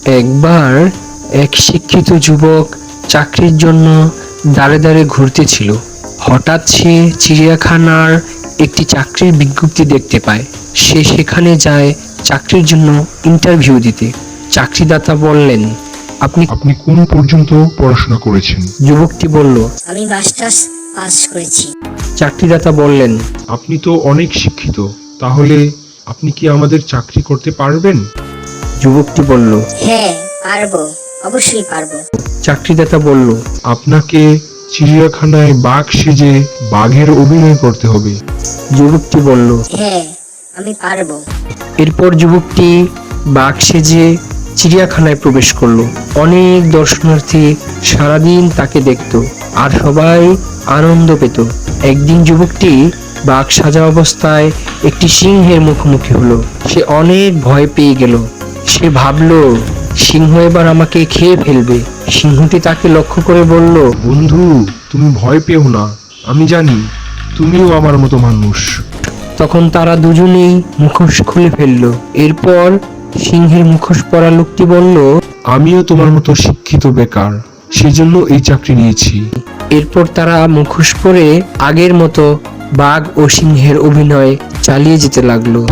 একবার এক শিক্ষিত যুবক চাকরির জন্য দাঁড়ে দাঁড়ে ঘুরতেছিল। হঠাৎ সে চিড়িয়াখানার একটি চাকরির বিজ্ঞপ্তি দেখতে পায়। সে সেখানে যায় চাকরির জন্য ইন্টারভিউ দিতে। চাকরিদাতা বললেন, আপনি আপনি কোন পর্যন্ত পড়াশোনা করেছেন? যুবকটি বলল। আমি মাস্টার্স পাস করেছি। চাকরিদাতা বললেন, আপনি তো অনেক শিক্ষিত, তাহলে আপনি কি আমাদের চাকরি করতে পারবেন? যুবকটি বলল। হ্যাঁ, পারবো, অবশ্যই পারবো। চাকরিদাতা বলল, আপনাকে চিড়িয়াখানায় বাঘ সেজে বাঘের অভিনয় করতে হবে। যুবকটি বলল। হ্যাঁ, আমি পারবো। এরপর যুবকটি বাঘ সেজে চিড়িয়াখানায় প্রবেশ করলো। অনেক দর্শনার্থী সারাদিন তাকে দেখত আর সবাই আনন্দ পেত। একদিন যুবকটি বাঘ সাজা অবস্থায় একটি সিংহের মুখোমুখি হলো। সে অনেক ভয় পেয়ে গেল। সে ভাবলো, সিংহ এবার আমাকে খেয়ে ফেলবে। সিংহটি তাকে লক্ষ্য করে বলল, বন্ধু, তুমি ভয় পেও না, আমি জানি তুমিও আমার মতো মানুষ। তখন তারা দুজনেই মুখোশ খুলে ফেললো। এরপর সিংহের মুখোশ পরা লোকটি বলল, আমিও তোমার মতো শিক্ষিত বেকার, সেজন্য এই চাকরি নিয়েছি। এরপর তারা মুখোশ পরে আগের মতো বাঘ ও সিংহের অভিনয় চালিয়ে যেতে লাগলো।